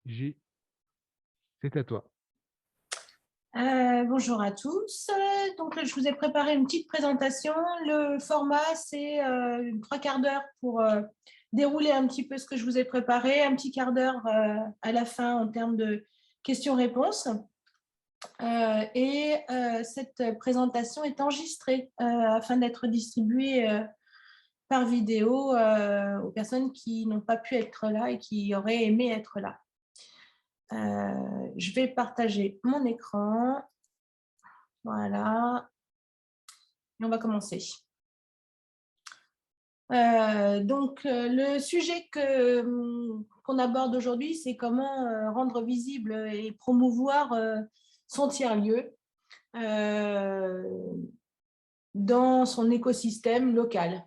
C'est à toi. Bonjour à tous. Donc, je vous ai préparé une petite présentation. Le format, c'est 3/4 d'heure pour dérouler un petit peu ce que je vous ai préparé, un petit quart d'heure à la fin en termes de questions-réponses. Cette présentation est enregistrée afin d'être distribuée par vidéo aux personnes qui n'ont pas pu être là et qui auraient aimé être là. Je vais partager mon écran. Voilà, et on va commencer. Le sujet qu'on aborde aujourd'hui, c'est comment rendre visible et promouvoir son tiers-lieu dans son écosystème local.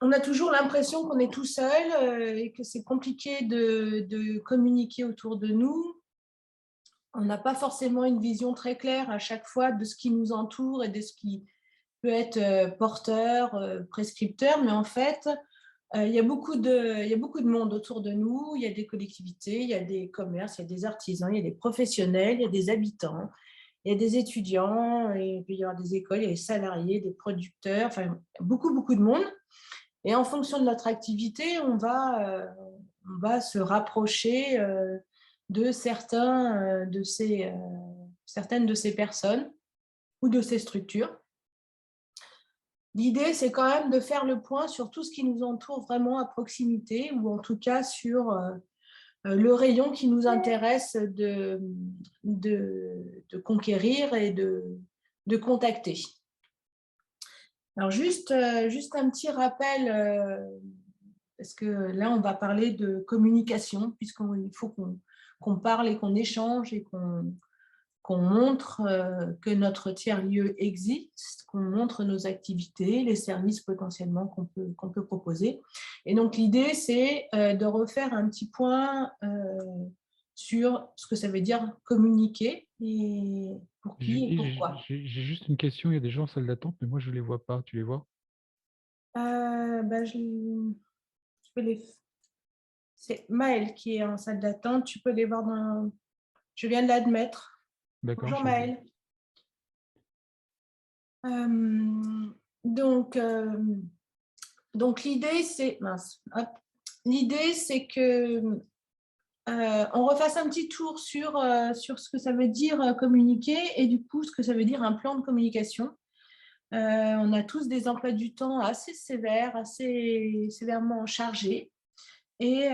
On a toujours l'impression qu'on est tout seul et que c'est compliqué de communiquer autour de nous. On n'a pas forcément une vision très claire à chaque fois de ce qui nous entoure et de ce qui peut être porteur, prescripteur, mais en fait, il y a beaucoup de monde autour de nous. Il y a des collectivités, il y a des commerces, il y a des artisans, il y a des professionnels, il y a des habitants, il y a des étudiants, et il peut y avoir des écoles, il y a des salariés, des producteurs, enfin, beaucoup de monde. Et en fonction de notre activité, on va se rapprocher de certaines de ces personnes ou de ces structures. L'idée, c'est quand même de faire le point sur tout ce qui nous entoure vraiment à proximité, ou en tout cas sur le rayon qui nous intéresse de conquérir et de contacter. Alors, juste un petit rappel, parce que là, on va parler de communication, puisqu'il faut qu'on parle et qu'on échange et qu'on montre que notre tiers-lieu existe, qu'on montre nos activités, les services potentiellement qu'on peut proposer. Et donc, l'idée, c'est de refaire un petit point sur ce que ça veut dire communiquer et pour qui et pourquoi. J'ai juste une question. Il y a des gens en salle d'attente, mais moi, je ne les vois pas. Tu les vois? Je peux les... C'est Maëlle qui est en salle d'attente. Tu peux les voir dans... Je viens de l'admettre. D'accord. Bonjour Maëlle. Donc l'idée, c'est l'idée, c'est que on refasse un petit tour sur ce que ça veut dire communiquer et du coup ce que ça veut dire un plan de communication. On a tous des emplois du temps assez sévères, assez sévèrement chargés. Et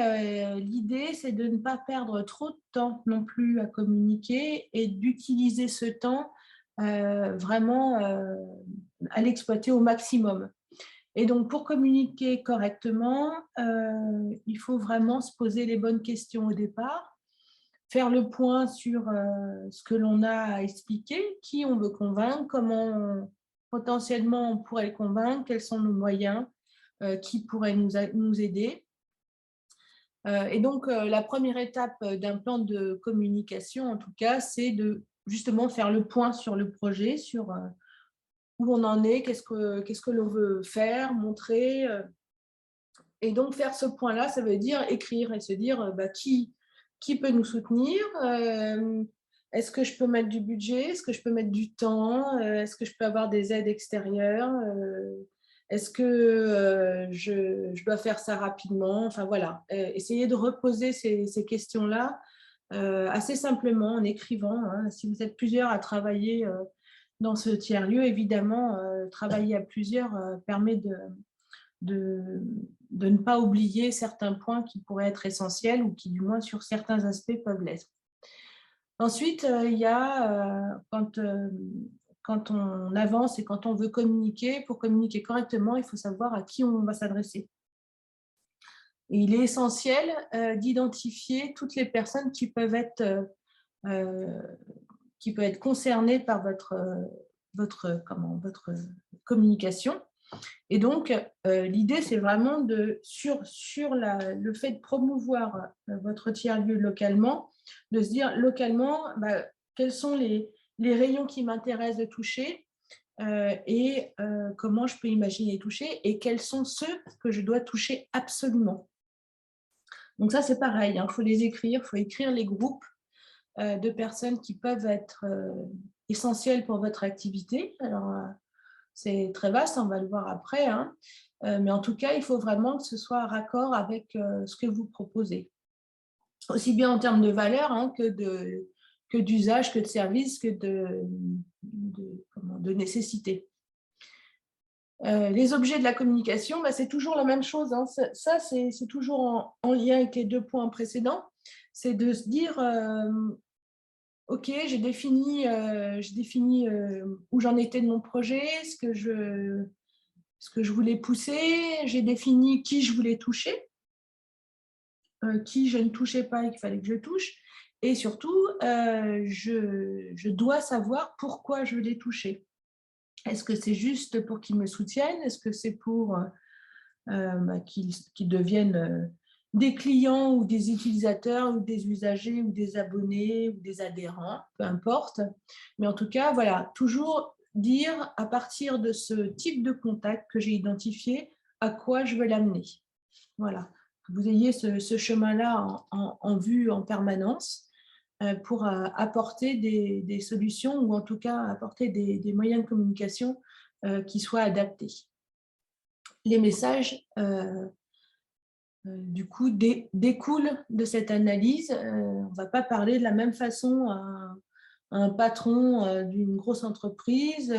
l'idée, c'est de ne pas perdre trop de temps non plus à communiquer et d'utiliser ce temps vraiment à l'exploiter au maximum. Et donc, pour communiquer correctement, il faut vraiment se poser les bonnes questions au départ, faire le point sur ce que l'on a à expliquer, qui on veut convaincre, comment potentiellement on pourrait le convaincre, quels sont nos moyens, qui pourraient nous aider. Et donc, la première étape d'un plan de communication, en tout cas, c'est de justement faire le point sur le projet, sur où on en est, qu'est-ce que l'on veut faire, montrer. Et donc, faire ce point-là, ça veut dire écrire et se dire qui peut nous soutenir, est-ce que je peux mettre du budget, est-ce que je peux mettre du temps, est-ce que je peux avoir des aides extérieures, est-ce que je dois faire ça rapidement? Enfin voilà, essayer de reposer ces questions-là assez simplement en écrivant. Hein. Si vous êtes plusieurs à travailler dans ce tiers-lieu, évidemment, travailler à plusieurs permet de ne pas oublier certains points qui pourraient être essentiels ou qui, du moins, sur certains aspects, peuvent l'être. Ensuite, il y a quand on avance et quand on veut communiquer, pour communiquer correctement, il faut savoir à qui on va s'adresser. Et il est essentiel d'identifier toutes les personnes qui peuvent être concernées par votre communication. Et donc, l'idée, c'est vraiment sur le fait de promouvoir votre tiers-lieu localement, de se dire localement, quels sont les rayons qui m'intéressent de toucher, et comment je peux imaginer toucher et quels sont ceux que je dois toucher absolument. Donc ça, c'est pareil, il faut les écrire, il faut écrire les groupes de personnes qui peuvent être essentielles pour votre activité. Alors, c'est très vaste, on va le voir après, hein. Mais en tout cas, il faut vraiment que ce soit raccord avec ce que vous proposez. Aussi bien en termes de valeur hein, que d'usage, que de service, que de nécessité. Les objets de la communication, c'est toujours la même chose. Hein. Ça c'est toujours en lien avec les 2 points précédents. C'est de se dire, OK, j'ai défini où j'en étais de mon projet, ce que je voulais pousser, j'ai défini qui je voulais toucher, qui je ne touchais pas et qu'il fallait que je touche. Et surtout, je dois savoir pourquoi je l'ai touché. Est-ce que c'est juste pour qu'ils me soutiennent? Est-ce que c'est pour qu'ils deviennent des clients ou des utilisateurs ou des usagers ou des abonnés ou des adhérents, peu importe. Mais en tout cas, voilà, toujours dire à partir de ce type de contact que j'ai identifié, à quoi je veux l'amener. Voilà, que vous ayez ce chemin-là en vue en permanence pour apporter des solutions ou en tout cas apporter des moyens de communication qui soient adaptés. Les messages, du coup, découlent de cette analyse. On ne va pas parler de la même façon à un patron d'une grosse entreprise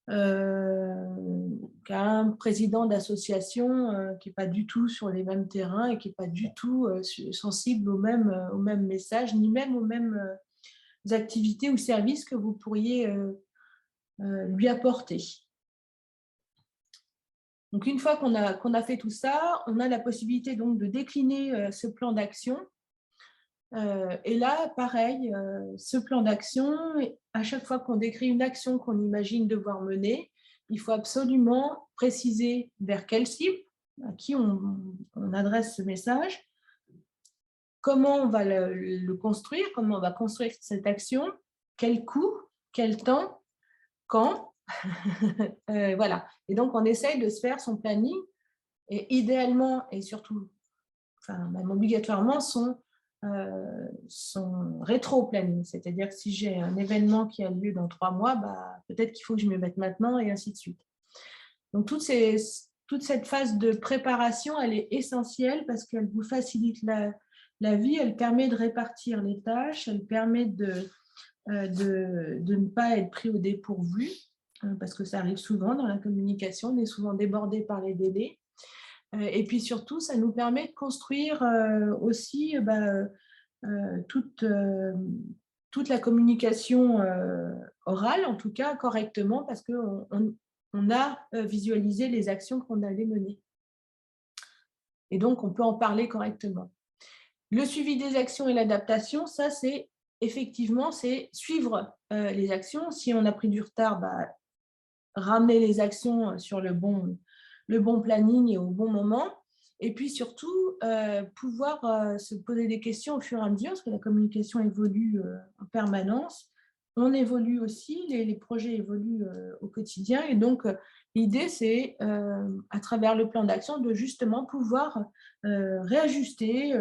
qu'à un président d'association qui n'est pas du tout sur les mêmes terrains et qui n'est pas du tout sensible aux mêmes messages, ni même aux mêmes activités ou services que vous pourriez lui apporter. Donc, une fois qu'on a fait tout ça, on a la possibilité donc de décliner ce plan d'action. Et là, pareil, ce plan d'action, à chaque fois qu'on décrit une action qu'on imagine devoir mener, il faut absolument préciser vers quelle cible, à qui on adresse ce message, comment on va le construire, comment on va construire cette action, quel coût, quel temps, quand. Voilà. Et donc, on essaye de se faire son planning et idéalement et surtout, enfin, même obligatoirement, son rétro-planning. C'est-à-dire que si j'ai un événement qui a lieu dans 3 mois, peut-être qu'il faut que je me mette maintenant et ainsi de suite. Donc, toute cette phase de préparation, elle est essentielle parce qu'elle vous facilite la vie, elle permet de répartir les tâches, elle permet de ne pas être pris au dépourvu, parce que ça arrive souvent dans la communication, on est souvent débordé par les délais. Et puis surtout, ça nous permet de construire aussi toute la communication orale, en tout cas correctement, parce qu'on a visualisé les actions qu'on allait mener. Et donc, on peut en parler correctement. Le suivi des actions et l'adaptation, ça, c'est effectivement, c'est suivre les actions. Si on a pris du retard, ramener les actions sur le bon planning et au bon moment. Et puis surtout, pouvoir se poser des questions au fur et à mesure, parce que la communication évolue en permanence. On évolue aussi, les projets évoluent au quotidien. Et donc, l'idée, c'est, à travers le plan d'action, de justement pouvoir réajuster,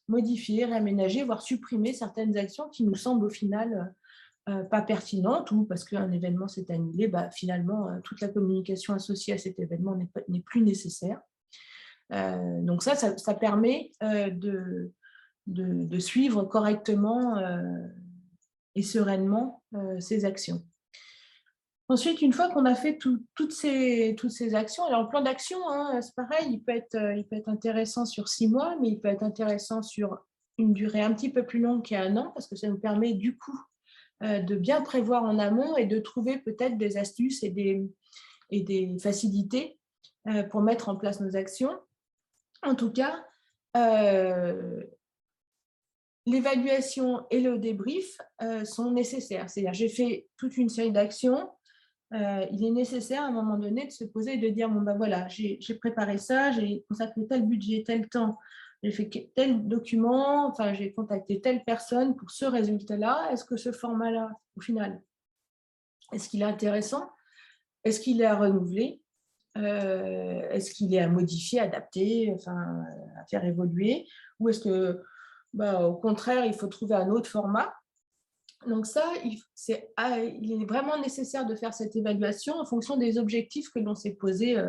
modifier, réaménager, voire supprimer certaines actions qui nous semblent au final pas pertinentes ou parce qu'un événement s'est annulé, finalement, toute la communication associée à cet événement n'est plus nécessaire. Donc ça permet de suivre correctement et sereinement ces actions. Ensuite, une fois qu'on a fait toutes ces actions, alors le plan d'action, hein, c'est pareil, il peut être intéressant sur 6 mois, mais il peut être intéressant sur une durée un petit peu plus longue qu'1 an, parce que ça nous permet du coup de bien prévoir en amont et de trouver peut-être des astuces et des facilités pour mettre en place nos actions. En tout cas, l'évaluation et le débrief sont nécessaires. C'est-à-dire, j'ai fait toute une série d'actions. Il est nécessaire à un moment donné de se poser et de dire, bon voilà, j'ai préparé ça, j'ai consacré tel budget, tel temps, j'ai fait tel document, enfin j'ai contacté telle personne pour ce résultat-là. Est-ce que ce format-là, au final, Est-ce qu'il est intéressant? Est-ce qu'il est à renouveler? Est-ce qu'il est à modifier, adapter, enfin, à faire évoluer? Ou est-ce que, au contraire, il faut trouver un autre format? Donc ça, il est vraiment nécessaire de faire cette évaluation en fonction des objectifs que l'on s'est posés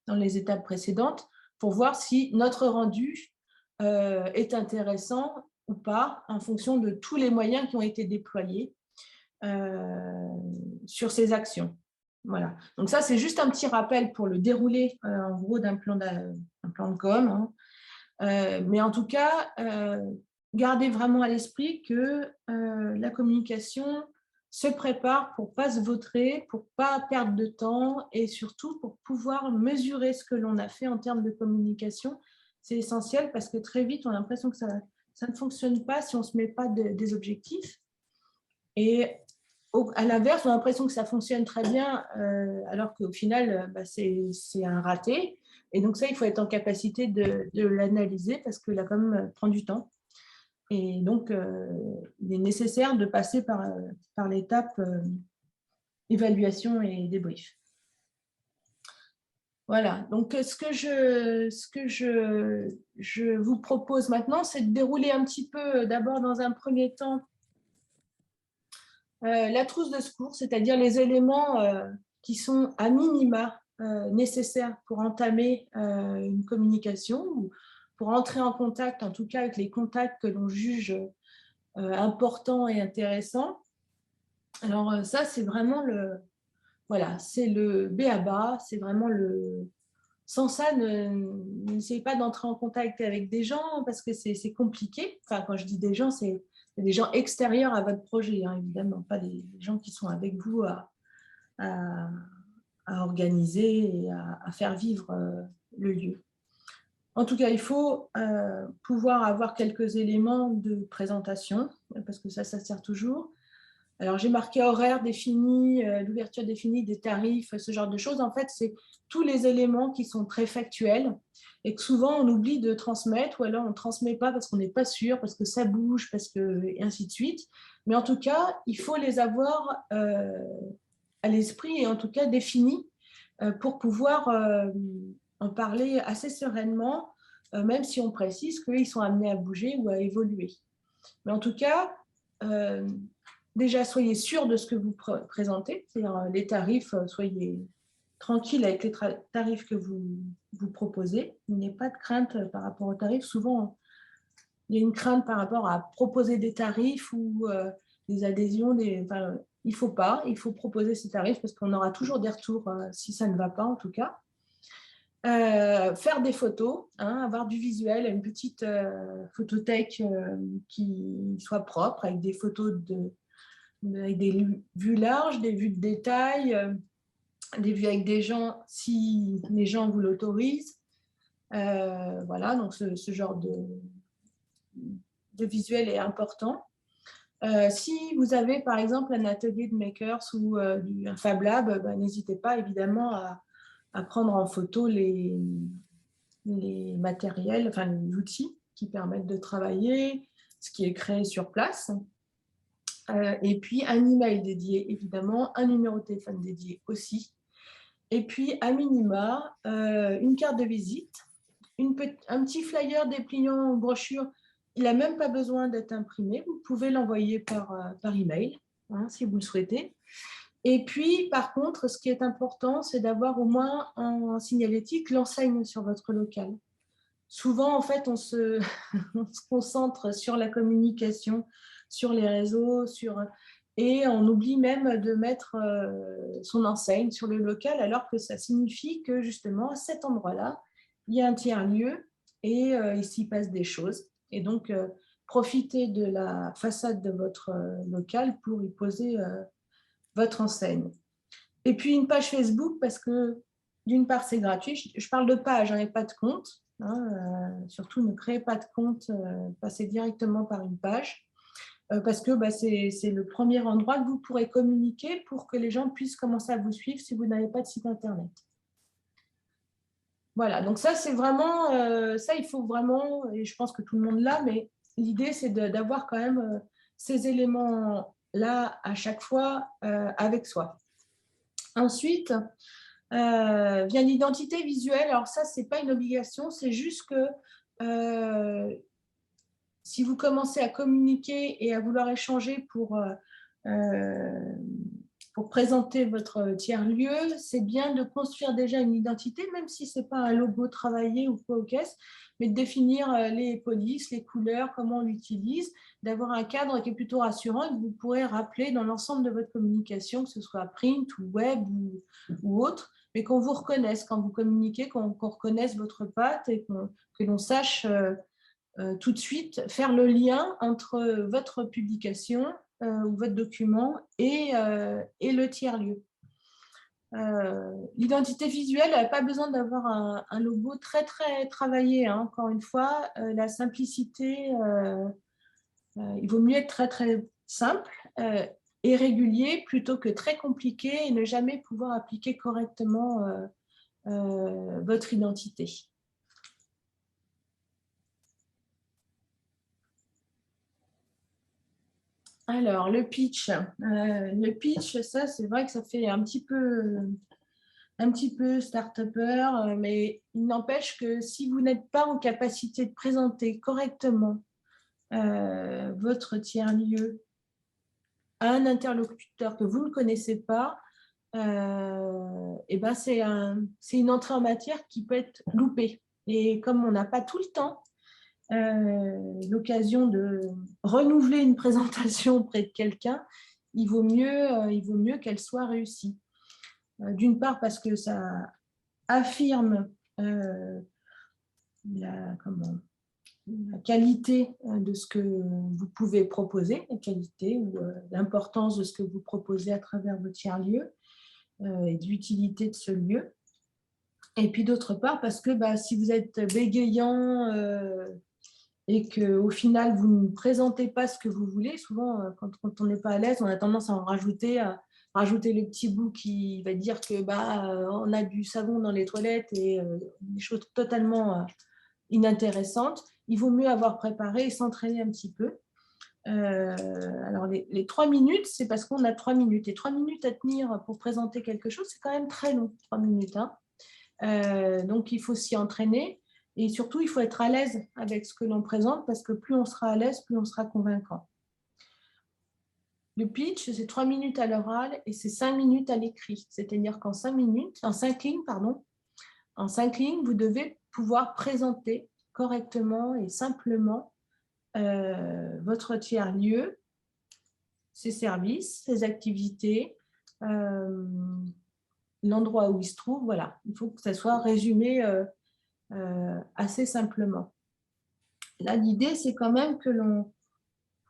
dans les étapes précédentes pour voir si notre rendu est intéressant ou pas en fonction de tous les moyens qui ont été déployés sur ces actions. Voilà. Donc ça, c'est juste un petit rappel pour le déroulé en gros d'un plan de com, hein. Mais en tout cas, gardez vraiment à l'esprit que la communication se prépare pour ne pas se vautrer, pour ne pas perdre de temps et surtout pour pouvoir mesurer ce que l'on a fait en termes de communication. C'est essentiel parce que très vite, on a l'impression que ça ne fonctionne pas si on ne se met pas des objectifs. Et à l'inverse, on a l'impression que ça fonctionne très bien alors qu'au final, c'est un raté. Et donc ça, il faut être en capacité de l'analyser parce que la com prend du temps. Et donc, il est nécessaire de passer par l'étape évaluation et débrief. Voilà, donc ce que je vous propose maintenant, c'est de dérouler un petit peu, d'abord dans un premier temps, la trousse de secours, c'est-à-dire les éléments qui sont à minima nécessaires pour entamer une communication ou pour entrer en contact, en tout cas avec les contacts que l'on juge importants et intéressants. Alors ça, c'est vraiment c'est le b.a.-ba, c'est vraiment le... Sans ça, n'essayez pas d'entrer en contact avec des gens parce que c'est compliqué. Enfin, quand je dis des gens, c'est des gens extérieurs à votre projet, hein, évidemment, pas des gens qui sont avec vous à organiser et à faire vivre le lieu. En tout cas, il faut pouvoir avoir quelques éléments de présentation, parce que ça sert toujours. Alors, j'ai marqué horaire défini, l'ouverture définie, des tarifs, ce genre de choses. En fait, c'est tous les éléments qui sont très factuels et que souvent, on oublie de transmettre ou alors on ne transmet pas parce qu'on n'est pas sûr, parce que ça bouge, et ainsi de suite. Mais en tout cas, il faut les avoir à l'esprit et en tout cas définis pour pouvoir en parler assez sereinement, même si on précise qu'ils sont amenés à bouger ou à évoluer. Mais en tout cas, déjà, soyez sûr de ce que vous présentez, c'est-à-dire les tarifs, soyez tranquille avec les tarifs que vous proposez. Il n'y a pas de crainte par rapport aux tarifs. Souvent, il y a une crainte par rapport à proposer des tarifs ou des adhésions. Il ne faut pas, il faut proposer ces tarifs parce qu'on aura toujours des retours si ça ne va pas en tout cas. Faire des photos, hein, avoir du visuel, une petite photothèque qui soit propre avec des photos avec des vues larges, des vues de détail, des vues avec des gens si les gens vous l'autorisent. Voilà, donc ce genre de visuel est important. Si vous avez par exemple un atelier de makers ou un Fab Lab, n'hésitez pas évidemment à prendre en photo les matériels, enfin les outils qui permettent de travailler, ce qui est créé sur place. Et puis un email dédié évidemment, un numéro de téléphone dédié aussi. Et puis à minima, une carte de visite, un petit flyer dépliant en brochure. Il n'a même pas besoin d'être imprimé, vous pouvez l'envoyer par email, hein, si vous le souhaitez. Et puis, par contre, ce qui est important, c'est d'avoir au moins en signalétique l'enseigne sur votre local. Souvent, en fait, on se concentre sur la communication, sur les réseaux, et on oublie même de mettre son enseigne sur le local, alors que ça signifie que justement, à cet endroit-là, il y a un tiers-lieu et il s'y passe des choses. Et donc, profitez de la façade de votre local pour y poser votre enseigne. Et puis, une page Facebook, parce que d'une part, c'est gratuit. Je parle de page, et pas de compte. Hein, surtout, ne créez pas de compte, passez directement par une page. Parce que c'est le premier endroit que vous pourrez communiquer pour que les gens puissent commencer à vous suivre si vous n'avez pas de site internet. Voilà, donc ça, c'est vraiment, ça, il faut vraiment, et je pense que tout le monde l'a, mais l'idée, c'est d'avoir quand même ces éléments là à chaque fois avec soi. Ensuite, vient l'identité visuelle. Alors ça, ce n'est pas une obligation, c'est juste que si vous commencez à communiquer et à vouloir échanger pour présenter votre tiers-lieu, c'est bien de construire déjà une identité, même si ce n'est pas un logo travaillé ou quoi au caisse, mais de définir les polices, les couleurs, comment on l'utilise, d'avoir un cadre qui est plutôt rassurant et que vous pourrez rappeler dans l'ensemble de votre communication, que ce soit print ou web ou autre, mais qu'on vous reconnaisse quand vous communiquez, qu'on reconnaisse votre patte et que l'on sache tout de suite faire le lien entre votre publication ou votre document et le tiers-lieu. L'identité visuelle n'a pas besoin d'avoir un logo très très travaillé, hein. Encore une fois, la simplicité, il vaut mieux être très très simple et régulier plutôt que très compliqué et ne jamais pouvoir appliquer correctement votre identité. Alors, le pitch, ça, c'est vrai que ça fait un petit peu start-upper, mais il n'empêche que si vous n'êtes pas en capacité de présenter correctement votre tiers-lieu à un interlocuteur que vous ne connaissez pas, et ben c'est une entrée en matière qui peut être loupée. Et comme on n'a pas tout le temps l'occasion de renouveler une présentation auprès de quelqu'un, il vaut mieux qu'elle soit réussie. D'une part parce que ça affirme la qualité de ce que vous pouvez proposer, la qualité ou l'importance de ce que vous proposez à travers votre tiers-lieu et de l'utilité de ce lieu. Et puis d'autre part parce que si vous êtes bégayant et qu'au final, vous ne présentez pas ce que vous voulez, souvent, quand on n'est pas à l'aise, on a tendance à en rajouter le petit bout qui va dire que on a du savon dans les toilettes et des choses totalement inintéressantes. Il vaut mieux avoir préparé et s'entraîner un petit peu. Alors, les 3 minutes, c'est parce qu'on a 3 minutes. Et 3 minutes à tenir pour présenter quelque chose, c'est quand même très long, 3 minutes. Hein. Donc, il faut s'y entraîner. Et surtout, il faut être à l'aise avec ce que l'on présente parce que plus on sera à l'aise, plus on sera convaincant. Le pitch, c'est 3 minutes à l'oral et c'est 5 minutes à l'écrit. C'est-à-dire qu'en 5 lignes, vous devez pouvoir présenter correctement et simplement votre tiers-lieu, ses services, ses activités, l'endroit où il se trouve. Voilà, il faut que ça soit résumé assez simplement. Là, l'idée, c'est quand même que l'on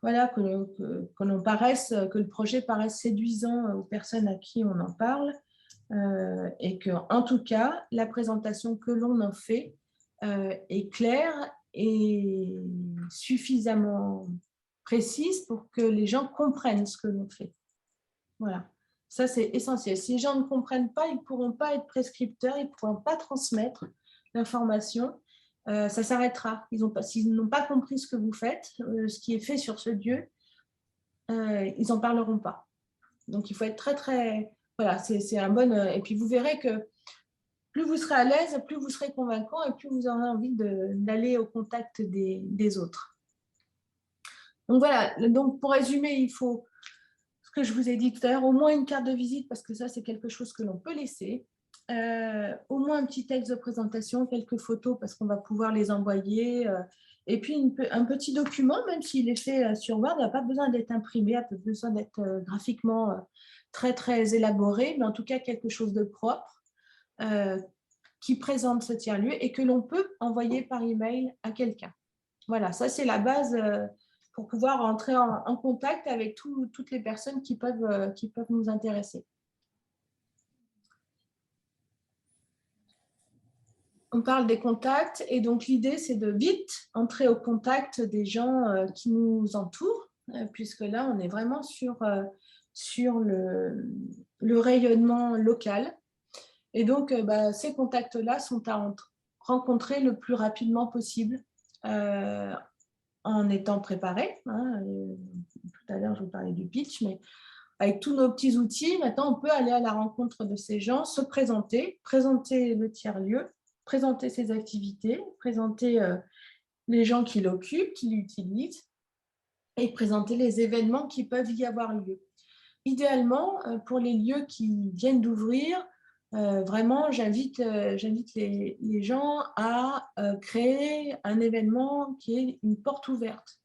que le projet paraisse séduisant aux personnes à qui on en parle et que, en tout cas, la présentation que l'on en fait est claire et suffisamment précise pour que les gens comprennent ce que l'on fait. Voilà, ça c'est essentiel. Si les gens ne comprennent pas, ils ne pourront pas être prescripteurs, ils ne pourront pas transmettre l'information. Ça s'arrêts'arrêtera. S'ils n'ont pas compris ce que vous faites, ce qui est fait sur ce lieu, ils n'en parleront pas. Donc, il faut être très, très... Voilà, c'est un bon... Et puis, vous verrez que plus vous serez à l'aise, plus vous serez convaincant et plus vous aurez envie d'aller au contact des autres. Donc, voilà. Donc, pour résumer, il faut, ce que je vous ai dit tout à l'heure, au moins une carte de visite parce que ça, c'est quelque chose que l'on peut laisser. Au moins un petit texte de présentation, quelques photos parce qu'on va pouvoir les envoyer et puis un petit document, même s'il est fait sur Word, il n'a pas besoin d'être imprimé, il n'a pas besoin d'être graphiquement très très élaboré, mais en tout cas quelque chose de propre qui présente ce tiers-lieu et que l'on peut envoyer par email à quelqu'un. Voilà, ça c'est la base pour pouvoir entrer en contact avec toutes les personnes qui peuvent nous intéresser. On parle des contacts et donc l'idée, c'est de vite entrer au contact des gens qui nous entourent, puisque là, on est vraiment sur le rayonnement local. Et donc, ces contacts-là sont à rencontrer le plus rapidement possible en étant préparé. Tout à l'heure, je vous parlais du pitch, mais avec tous nos petits outils, maintenant, on peut aller à la rencontre de ces gens, se présenter, présenter le tiers-lieu, présenter ses activités, présenter les gens qui l'occupent, qui l'utilisent, et présenter les événements qui peuvent y avoir lieu. Idéalement, pour les lieux qui viennent d'ouvrir, vraiment, j'invite les gens à créer un événement qui est une porte ouverte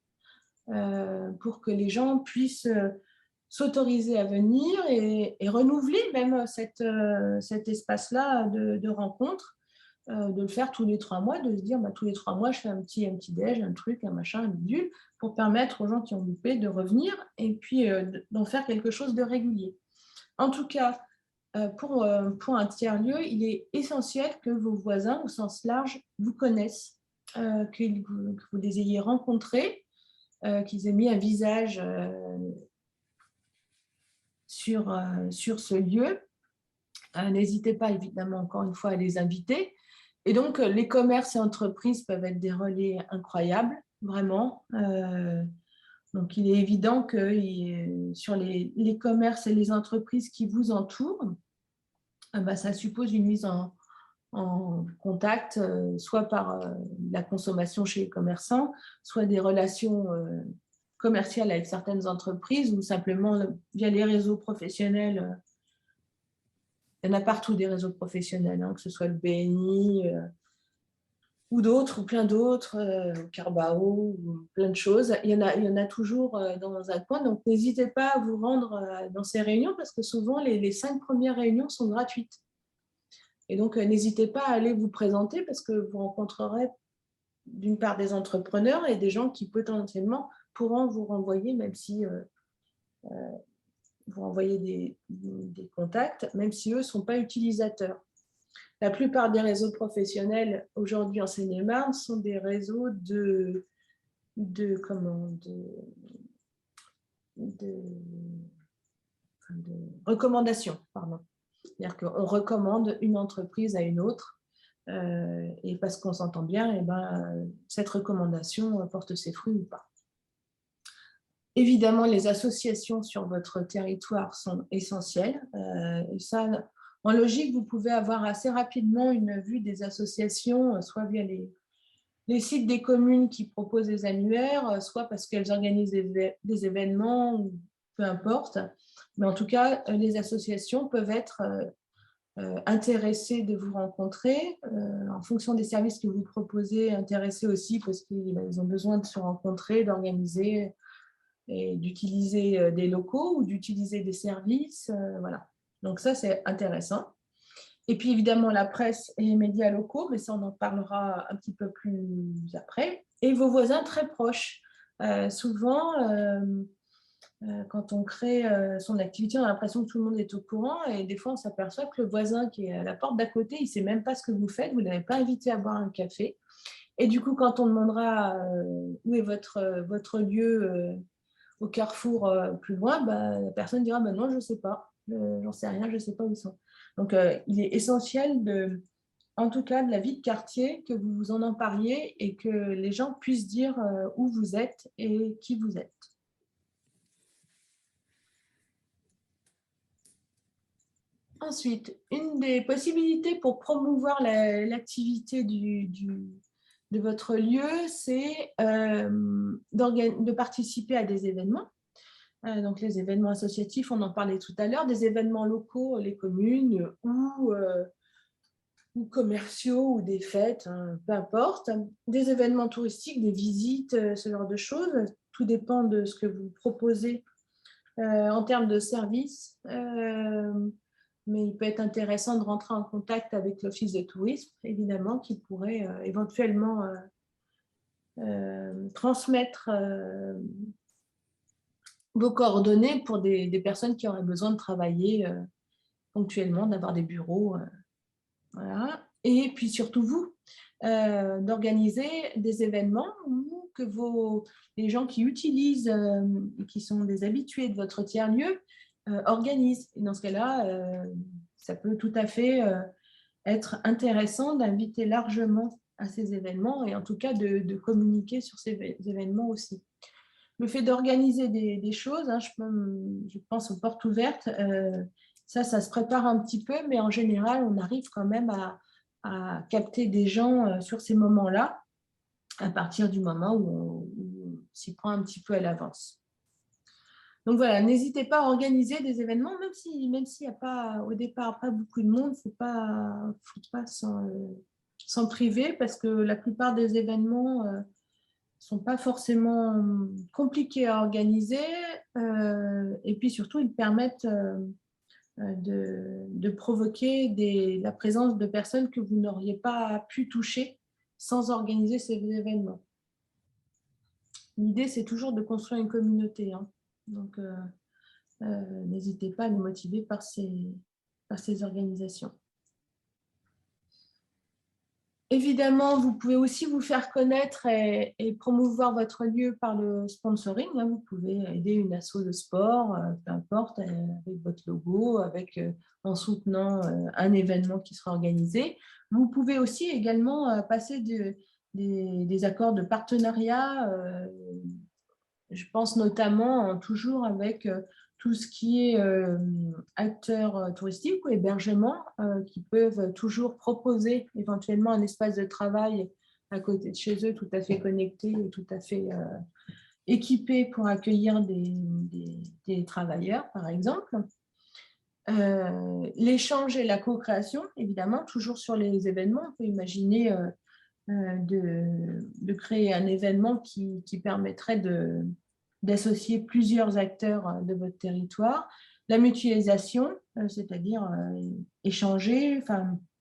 pour que les gens puissent s'autoriser à venir et renouveler même cet espace-là de rencontre, de le faire tous les 3 mois, de se dire tous les 3 mois, je fais un petit déj, un truc, un machin, un bidule, pour permettre aux gens qui ont loupé de revenir et puis d'en faire quelque chose de régulier. En tout cas, pour un tiers-lieu, il est essentiel que vos voisins, au sens large, vous connaissent, que vous les ayez rencontrés, qu'ils aient mis un visage sur ce lieu. N'hésitez pas, évidemment, encore une fois, à les inviter. Et donc, les commerces et entreprises peuvent être des relais incroyables, vraiment. Donc, il est évident que sur les commerces et les entreprises qui vous entourent, ça suppose une mise en contact, soit par la consommation chez les commerçants, soit des relations commerciales avec certaines entreprises, ou simplement via les réseaux professionnels. Il y en a partout des réseaux professionnels, que ce soit le BNI ou d'autres, ou plein d'autres, Carbao, ou plein de choses. Il y en a toujours dans un coin. Donc, n'hésitez pas à vous rendre dans ces réunions parce que souvent, les 5 premières réunions sont gratuites. Et donc, n'hésitez pas à aller vous présenter parce que vous rencontrerez d'une part des entrepreneurs et des gens qui potentiellement pourront vous renvoyer, même si vous renvoyez des contacts, même si eux ne sont pas utilisateurs. La plupart des réseaux professionnels aujourd'hui en Seine-et-Marne sont des réseaux de recommandations. C'est-à-dire qu'on recommande une entreprise à une autre et parce qu'on s'entend bien, cette recommandation porte ses fruits ou pas. Évidemment, les associations sur votre territoire sont essentielles. Et ça, en logique, vous pouvez avoir assez rapidement une vue des associations, soit via les sites des communes qui proposent des annuaires, soit parce qu'elles organisent des événements, ou peu importe. Mais en tout cas, les associations peuvent être intéressées de vous rencontrer, en fonction des services que vous proposez, intéressés aussi parce qu'ils ont besoin de se rencontrer, d'organiser et d'utiliser des locaux ou d'utiliser des services. Voilà. Donc ça, c'est intéressant. Et puis évidemment, la presse et les médias locaux, mais ça, on en parlera un petit peu plus après. Et vos voisins très proches. Souvent, quand on crée son activité, on a l'impression que tout le monde est au courant et des fois, on s'aperçoit que le voisin qui est à la porte d'à côté, il ne sait même pas ce que vous faites, vous ne l'avez pas invité à boire un café. Et du coup, quand on demandera où est votre lieu au carrefour plus loin, la personne dira non, je ne sais pas, j'en sais rien, je ne sais pas où ils sont. Donc, il est essentiel, en tout cas, de la vie de quartier, que vous vous en empariez et que les gens puissent dire où vous êtes et qui vous êtes. Ensuite, une des possibilités pour promouvoir l'activité de votre lieu, c'est de participer à des événements. Donc, les événements associatifs, on en parlait tout à l'heure, des événements locaux, les communes ou commerciaux ou des fêtes, peu importe. Des événements touristiques, des visites, ce genre de choses. Tout dépend de ce que vous proposez en termes de services. Mais il peut être intéressant de rentrer en contact avec l'Office de tourisme, évidemment, qui pourrait éventuellement transmettre vos coordonnées pour des personnes qui auraient besoin de travailler ponctuellement, d'avoir des bureaux. Voilà. Et puis surtout vous, d'organiser des événements où que les gens qui utilisent, qui sont des habitués de votre tiers-lieu, organisent. Et dans ce cas-là, ça peut tout à fait être intéressant d'inviter largement à ces événements et en tout cas de communiquer sur ces événements aussi. Le fait d'organiser des choses, hein, je pense aux portes ouvertes, ça se prépare un petit peu, mais en général, on arrive quand même à capter des gens sur ces moments-là, à partir du moment où on s'y prend un petit peu à l'avance. Donc voilà, n'hésitez pas à organiser des événements, même s'il n'y a pas au départ pas beaucoup de monde, il ne faut pas s'en priver parce que la plupart des événements ne sont pas forcément compliqués à organiser et puis surtout, ils permettent de provoquer la présence de personnes que vous n'auriez pas pu toucher sans organiser ces événements. L'idée, c'est toujours de construire une communauté. Hein. Donc, n'hésitez pas à nous motiver par ces organisations. Évidemment, vous pouvez aussi vous faire connaître et promouvoir votre lieu par le sponsoring. Hein. Vous pouvez aider une asso de sport, peu importe, avec votre logo, en soutenant un événement qui sera organisé. Vous pouvez aussi également passer des accords de partenariat. Je pense notamment toujours avec tout ce qui est acteurs touristiques ou hébergement qui peuvent toujours proposer éventuellement un espace de travail à côté de chez eux tout à fait connecté et tout à fait équipé pour accueillir des travailleurs, par exemple. L'échange et la co-création, évidemment, toujours sur les événements. On peut imaginer de créer un événement qui permettrait d'associer plusieurs acteurs de votre territoire. La mutualisation, c'est-à-dire échanger,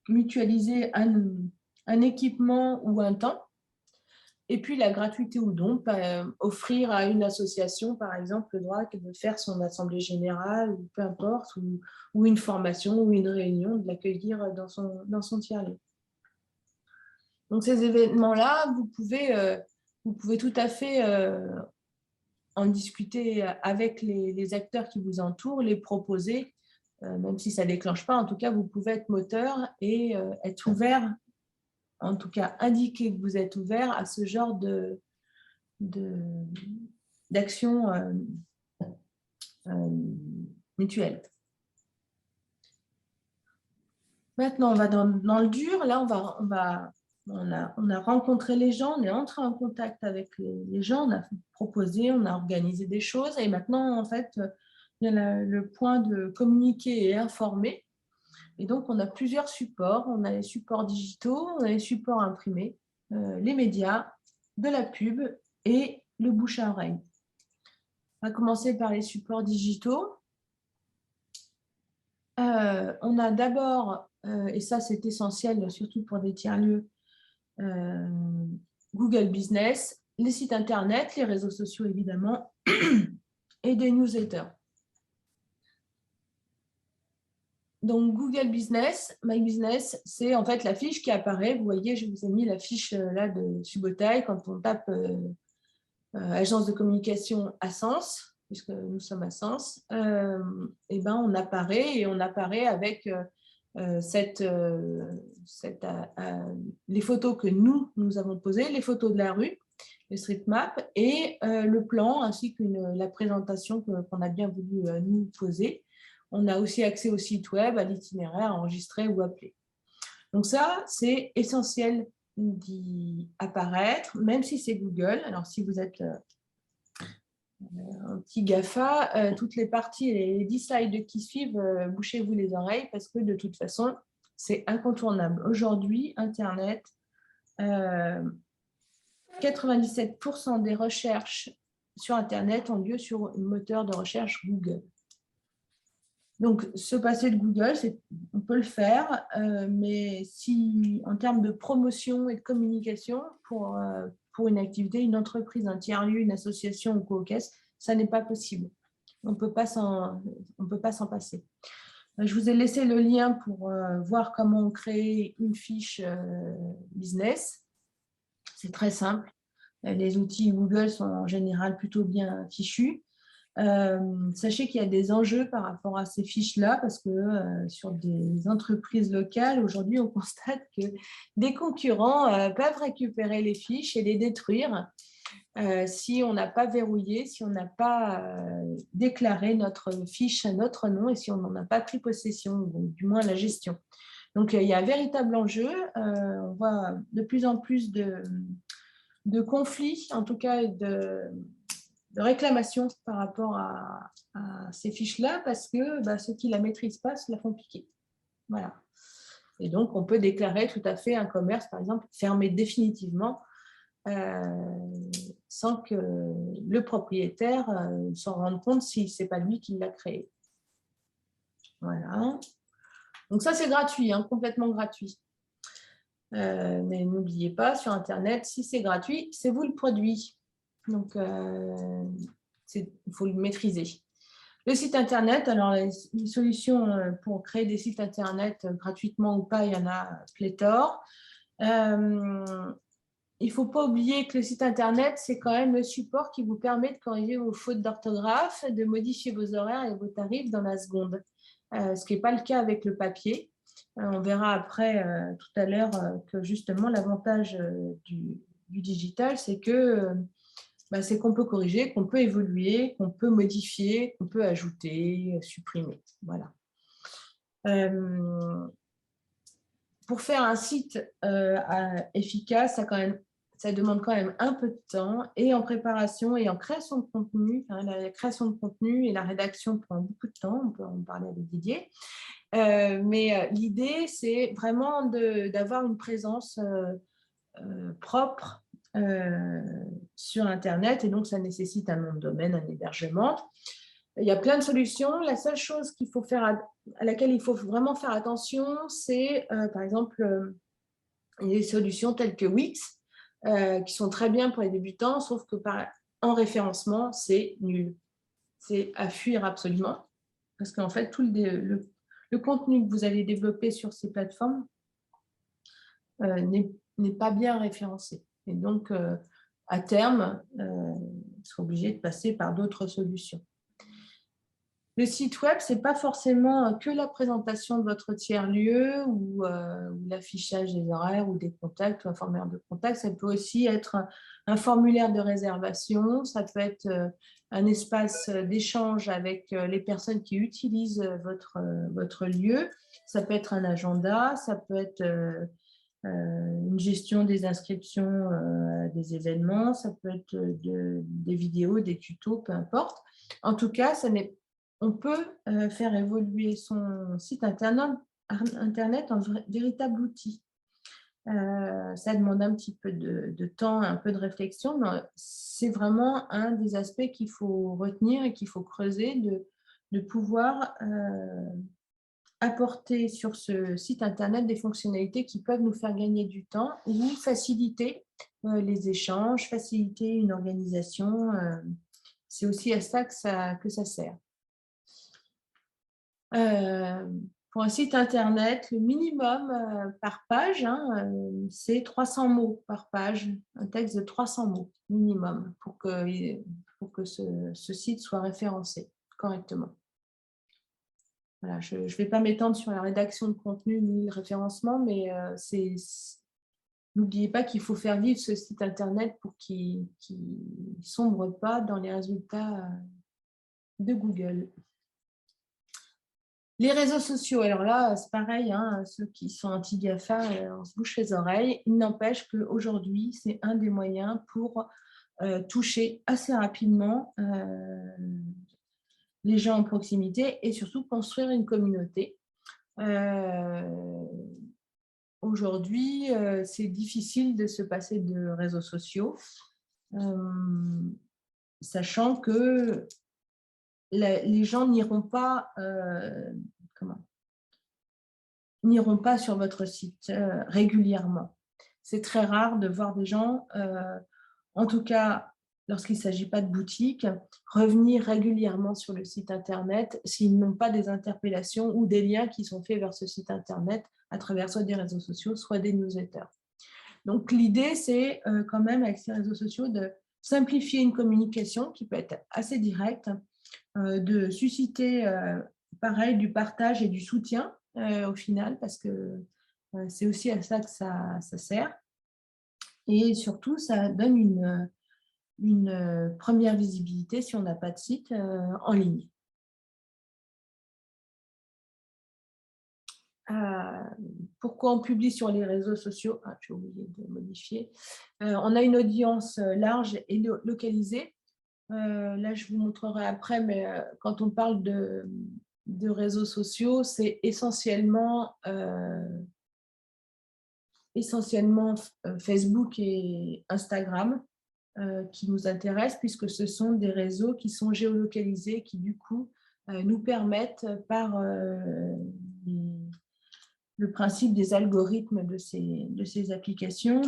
mutualiser un équipement ou un temps. Et puis la gratuité ou don, offrir à une association, par exemple, le droit de faire son assemblée générale, ou peu importe, ou une formation ou une réunion, de l'accueillir dans son tiers-lieu. Donc ces événements-là, vous pouvez tout à fait en discuter avec les acteurs qui vous entourent, les proposer, même si ça ne déclenche pas. En tout cas, vous pouvez être moteur et être ouvert, en tout cas indiquer que vous êtes ouvert à ce genre d'action mutuelle. Maintenant, on va dans le dur. Là, on a rencontré les gens, on est entré en contact avec les gens, on a proposé, on a organisé des choses. Et maintenant, en fait, il y a le point de communiquer et informer. Et donc, on a plusieurs supports. On a les supports digitaux, on a les supports imprimés, les médias, de la pub et le bouche à oreille. On va commencer par les supports digitaux. On a d'abord, et ça c'est essentiel, surtout pour des tiers-lieux, Google Business, les sites internet, les réseaux sociaux évidemment, et des newsletters. Donc Google Business, My Business, c'est en fait la fiche qui apparaît. Vous voyez, je vous ai mis la fiche là de Subotaï. Quand on tape agence de communication à Sens, puisque nous sommes à Sens, et ben on apparaît avec les photos que nous avons posées, les photos de la rue, le street map et le plan ainsi que la présentation qu'on a bien voulu nous poser. On a aussi accès au site web, à l'itinéraire enregistré ou appelé. Donc ça, c'est essentiel d'y apparaître, même si c'est Google. Alors si vous êtes un petit GAFA, toutes les parties et les 10 slides qui suivent, bouchez-vous les oreilles parce que de toute façon, c'est incontournable. Aujourd'hui, Internet, 97% des recherches sur Internet ont lieu sur un moteur de recherche Google. Donc, se passer de Google, on peut le faire, mais si en termes de promotion et de communication pour une activité, une entreprise, un tiers-lieu, une association ou co-caisse, ça n'est pas possible. On ne peut pas s'en passer. Je vous ai laissé le lien pour voir comment créer une fiche business. C'est très simple. Les outils Google sont en général plutôt bien fichus. Sachez qu'il y a des enjeux par rapport à ces fiches-là parce que sur des entreprises locales, aujourd'hui, on constate que des concurrents peuvent récupérer les fiches et les détruire si on n'a pas verrouillé, si on n'a pas déclaré notre fiche à notre nom et si on n'en a pas pris possession, ou du moins la gestion. Donc, il y a un véritable enjeu. On voit de plus en plus de conflits, en tout cas de réclamations par rapport à ces fiches-là, parce que ceux qui ne la maîtrisent pas se la font piquer. Voilà. Et donc, on peut déclarer tout à fait un commerce, par exemple, fermé définitivement, sans que le propriétaire s'en rende compte si ce n'est pas lui qui l'a créé. Voilà. Donc ça, c'est gratuit, hein, complètement gratuit. Mais n'oubliez pas, sur Internet, si c'est gratuit, c'est vous le produit. Donc, il faut le maîtriser. Le site Internet, alors les solutions pour créer des sites Internet gratuitement ou pas, il y en a pléthore. Il ne faut pas oublier que le site Internet, c'est quand même le support qui vous permet de corriger vos fautes d'orthographe, de modifier vos horaires et vos tarifs dans la seconde, ce qui n'est pas le cas avec le papier. On verra après, tout à l'heure, que justement, l'avantage du digital, c'est que c'est qu'on peut corriger, qu'on peut évoluer, qu'on peut modifier, qu'on peut ajouter, supprimer. Voilà. Pour faire un site efficace, ça demande quand même un peu de temps, et en préparation et en création de contenu. La création de contenu et la rédaction prend beaucoup de temps, on peut en parler avec Didier. Mais l'idée, c'est vraiment d'avoir une présence propre sur Internet, et donc ça nécessite un nom de domaine, un hébergement. Il y a plein de solutions. La seule chose à laquelle il faut vraiment faire attention, c'est par exemple des solutions telles que Wix, qui sont très bien pour les débutants, sauf que en référencement, c'est nul. C'est à fuir absolument, parce qu'en fait, tout le contenu que vous allez développer sur ces plateformes n'est pas bien référencé. Et donc, à terme, ils seront obligés de passer par d'autres solutions. Le site web, ce n'est pas forcément que la présentation de votre tiers-lieu ou l'affichage des horaires ou des contacts ou un formulaire de contact. Ça peut aussi être un formulaire de réservation. Ça peut être un espace d'échange avec les personnes qui utilisent votre lieu. Ça peut être un agenda. Ça peut être une gestion des inscriptions à des événements. Ça peut être des vidéos, des tutos, peu importe. En tout cas, on peut faire évoluer son site Internet en véritable outil. Ça demande un petit peu de temps, un peu de réflexion, mais c'est vraiment un des aspects qu'il faut retenir et qu'il faut creuser, de pouvoir apporter sur ce site Internet des fonctionnalités qui peuvent nous faire gagner du temps ou faciliter les échanges, faciliter une organisation. C'est aussi à ça que ça sert. Pour un site Internet, le minimum par page, c'est 300 mots par page, un texte de 300 mots minimum pour que ce site soit référencé correctement. Voilà, je ne vais pas m'étendre sur la rédaction de contenu ni le référencement, mais n'oubliez pas qu'il faut faire vivre ce site Internet pour qu'il ne sombre pas dans les résultats de Google. Les réseaux sociaux, alors là, c'est pareil, ceux qui sont anti-GAFA, on se bouche les oreilles. Il n'empêche qu'aujourd'hui, c'est un des moyens pour toucher assez rapidement les gens en proximité et surtout construire une communauté. Aujourd'hui, c'est difficile de se passer de réseaux sociaux, sachant que les gens n'iront pas sur votre site régulièrement. C'est très rare de voir des gens, en tout cas lorsqu'il ne s'agit pas de boutique, revenir régulièrement sur le site Internet s'ils n'ont pas des interpellations ou des liens qui sont faits vers ce site Internet à travers soit des réseaux sociaux, soit des newsletters. Donc l'idée, c'est quand même avec ces réseaux sociaux de simplifier une communication qui peut être assez directe, de susciter, pareil, du partage et du soutien au final, parce que c'est aussi à ça que ça sert. Et surtout, ça donne une première visibilité si on n'a pas de site en ligne. Pourquoi on publie sur les réseaux sociaux? J'ai oublié de modifier. On a une audience large et localisée. Là, je vous montrerai après, mais quand on parle de réseaux sociaux, c'est essentiellement Facebook et Instagram qui nous intéressent, puisque ce sont des réseaux qui sont géolocalisés, qui du coup nous permettent par le principe des algorithmes de ces applications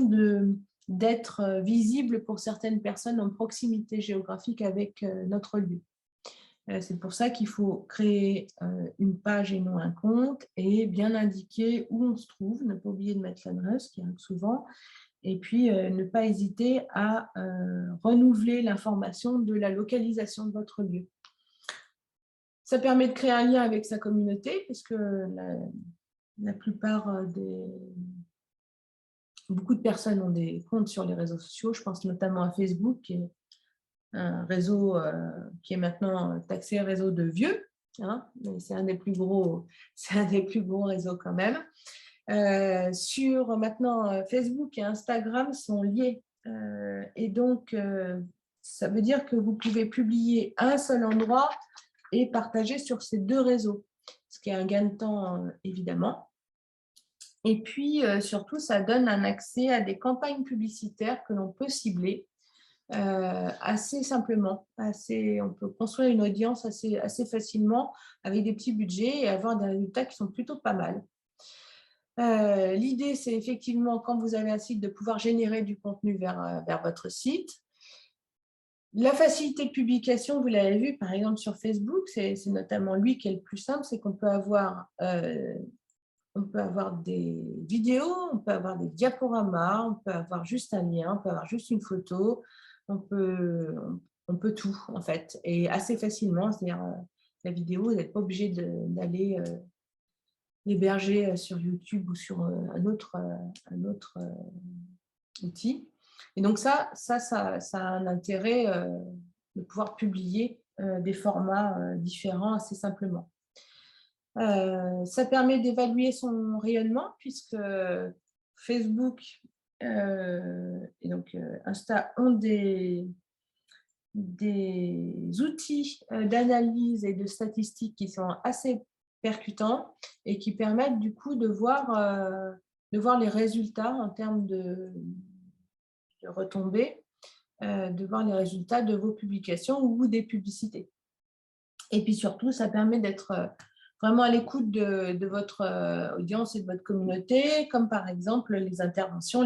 d'être visibles pour certaines personnes en proximité géographique avec notre lieu. C'est pour ça qu'il faut créer une page et non un compte et bien indiquer où on se trouve, ne pas oublier de mettre l'adresse qui arrive souvent, et puis ne pas hésiter à renouveler l'information de la localisation de votre lieu. Ça permet de créer un lien avec sa communauté, puisque la plupart beaucoup de personnes ont des comptes sur les réseaux sociaux. Je pense notamment à Facebook, qui est un réseau qui est maintenant taxé réseau de vieux, hein, mais c'est un des plus gros réseaux quand même. Maintenant, Facebook et Instagram sont liés. Et donc, ça veut dire que vous pouvez publier à un seul endroit et partager sur ces deux réseaux, ce qui est un gain de temps, évidemment. Et puis, surtout, ça donne un accès à des campagnes publicitaires que l'on peut cibler assez simplement. On peut construire une audience assez facilement avec des petits budgets et avoir des résultats qui sont plutôt pas mal. L'idée, c'est effectivement, quand vous avez un site, de pouvoir générer du contenu vers votre site. La facilité de publication, vous l'avez vu, par exemple, sur Facebook, c'est notamment lui qui est le plus simple, c'est qu'on peut avoir des vidéos, on peut avoir des diaporamas, on peut avoir juste un lien, on peut avoir juste une photo, on peut tout, en fait, et assez facilement. C'est-à-dire, la vidéo, vous n'êtes pas obligé d'aller l'héberger sur YouTube ou sur un autre outil. Et donc, ça a un intérêt de pouvoir publier des formats différents assez simplement. Ça permet d'évaluer son rayonnement, puisque Facebook et donc Insta ont des outils d'analyse et de statistiques qui sont assez percutants et qui permettent du coup de voir les résultats en termes de retombées, de voir les résultats de vos publications ou des publicités. Et puis surtout, ça permet d'être vraiment à l'écoute de votre audience et de votre communauté, comme par exemple les interventions,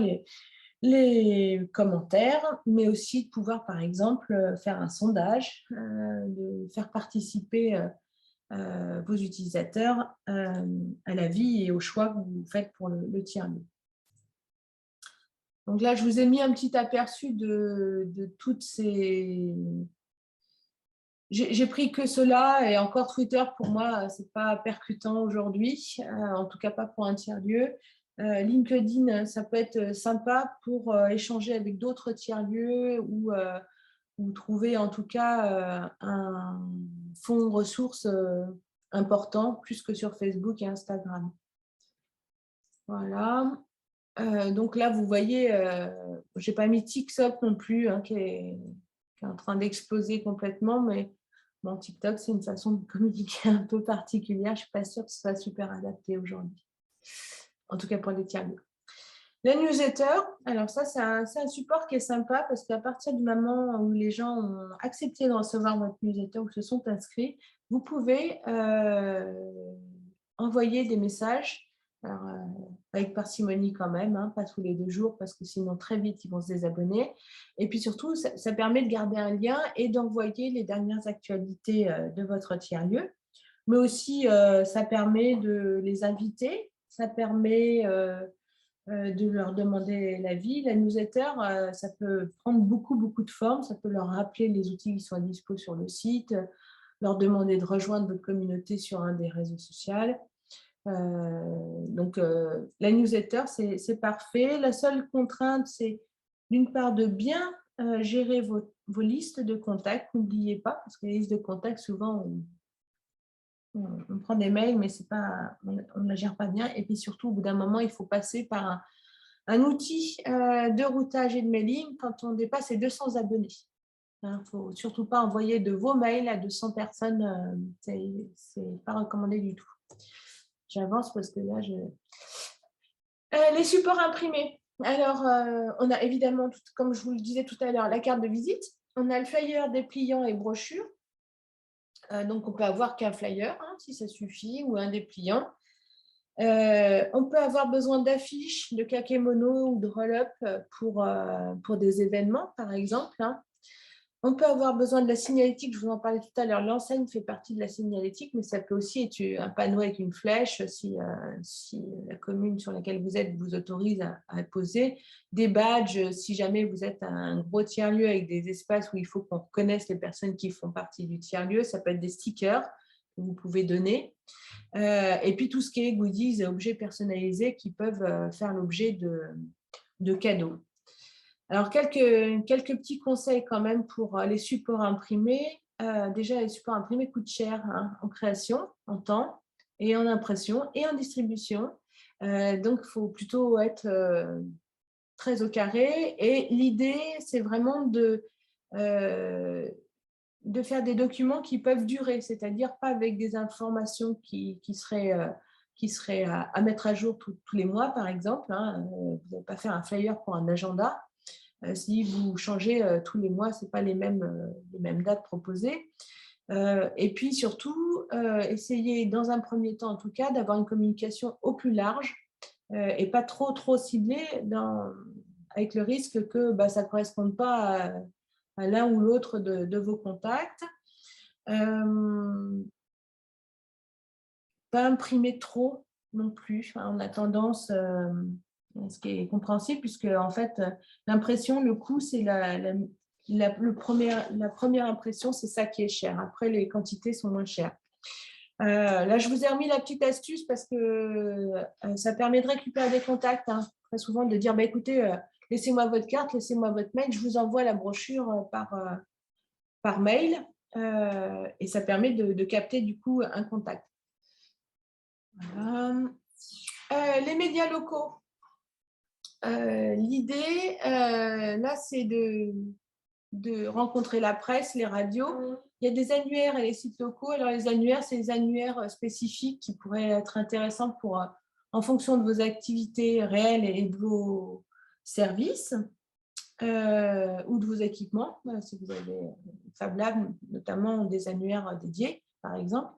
les commentaires, mais aussi de pouvoir, par exemple, faire un sondage, de faire participer vos utilisateurs à la vie et aux choix que vous faites pour le tiers-lieu. Donc là, je vous ai mis un petit aperçu de toutes ces... J'ai pris que cela, et encore Twitter, pour moi, ce n'est pas percutant aujourd'hui, en tout cas pas pour un tiers-lieu. LinkedIn, ça peut être sympa pour échanger avec d'autres tiers-lieux ou trouver en tout cas un fonds ressources important, plus que sur Facebook et Instagram. Voilà. Donc là, vous voyez, je n'ai pas mis TikTok non plus, hein, qui est en train d'exploser complètement, mais bon, TikTok, c'est une façon de communiquer un peu particulière. Je ne suis pas sûre que ce soit super adapté aujourd'hui, en tout cas pour les tiers-lieux. La newsletter, alors ça, c'est un support qui est sympa, parce qu'à partir du moment où les gens ont accepté de recevoir votre newsletter ou se sont inscrits, vous pouvez envoyer des messages. Alors, avec parcimonie quand même, hein, pas tous les 2 jours, parce que sinon très vite ils vont se désabonner. Et puis surtout, ça permet de garder un lien et d'envoyer les dernières actualités de votre tiers-lieu. Mais aussi, ça permet de les inviter, ça permet de leur demander l'avis. La newsletter, ça peut prendre beaucoup de formes, ça peut leur rappeler les outils qui sont à dispo sur le site, leur demander de rejoindre votre communauté sur un des réseaux sociaux. Donc, la newsletter, c'est parfait. La seule contrainte, c'est d'une part de bien gérer vos listes de contacts. N'oubliez pas, parce que les listes de contacts, souvent, on prend des mails, mais on ne la gère pas bien. Et puis surtout, au bout d'un moment, il faut passer par un outil de routage et de mailing quand on dépasse les 200 abonnés. Il ne faut surtout pas envoyer de vos mails à 200 personnes. Ce n'est pas recommandé du tout. J'avance parce que là, les supports imprimés. Alors, on a évidemment, comme je vous le disais tout à l'heure, la carte de visite. On a le flyer, dépliant et brochure. Donc, on peut avoir qu'un flyer, si ça suffit, ou un dépliant. On peut avoir besoin d'affiches, de kakémono ou de roll-up pour des événements, par exemple. On peut avoir besoin de la signalétique, je vous en parlais tout à l'heure. L'enseigne fait partie de la signalétique, mais ça peut aussi être un panneau avec une flèche si la commune sur laquelle vous êtes vous autorise à poser. Des badges, si jamais vous êtes un gros tiers-lieu avec des espaces où il faut qu'on reconnaisse les personnes qui font partie du tiers-lieu. Ça peut être des stickers que vous pouvez donner. Et puis tout ce qui est goodies, objets personnalisés qui peuvent faire l'objet de cadeaux. Alors, quelques petits conseils quand même pour les supports imprimés. Déjà, les supports imprimés coûtent cher en création, en temps, et en impression, et en distribution. Donc, il faut plutôt être très au carré. Et l'idée, c'est vraiment de faire des documents qui peuvent durer, c'est-à-dire pas avec des informations qui seraient à mettre à jour tous les mois, par exemple. Vous n'allez pas faire un flyer pour un agenda. Si vous changez tous les mois, ce n'est pas les mêmes dates proposées. Et puis surtout, essayez dans un premier temps, en tout cas, d'avoir une communication au plus large et pas trop ciblée avec le risque que ça ne corresponde pas à l'un ou l'autre de vos contacts. Pas imprimer trop non plus. On a tendance, ce qui est compréhensible, puisque en fait, l'impression, le coût, c'est la première impression, c'est ça qui est cher. Après, les quantités sont moins chères. Là, je vous ai remis la petite astuce parce que ça permet de récupérer des contacts. Très souvent, de dire, écoutez, laissez-moi votre carte, laissez-moi votre mail, je vous envoie la brochure par mail. Et ça permet de capter du coup un contact. Voilà. Les médias locaux. L'idée, là, c'est de rencontrer la presse, les radios. Il y a des annuaires et les sites locaux. Alors, les annuaires, c'est des annuaires spécifiques qui pourraient être intéressants en fonction de vos activités réelles et de vos services ou de vos équipements. Si vous avez Fab Lab, notamment des annuaires dédiés, par exemple.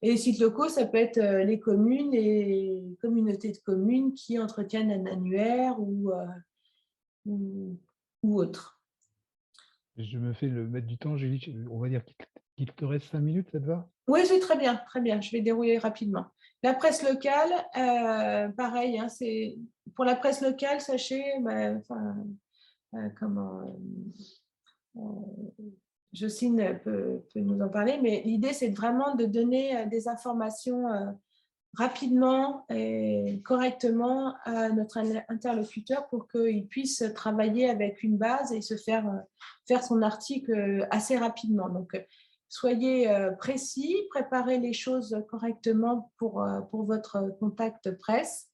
Et les sites locaux, ça peut être les communes et les communautés de communes qui entretiennent un annuaire ou autre. Je me fais le mettre du temps, Julie. On va dire qu'il te reste 5 minutes, ça te va? Oui, c'est très bien, très bien. Je vais dérouler rapidement. La presse locale, pareil, pour la presse locale, sachez, Jocelyne peut nous en parler, mais l'idée, c'est vraiment de donner des informations rapidement et correctement à notre interlocuteur pour qu'il puisse travailler avec une base et se faire son article assez rapidement. Donc, soyez précis, préparez les choses correctement pour votre contact presse.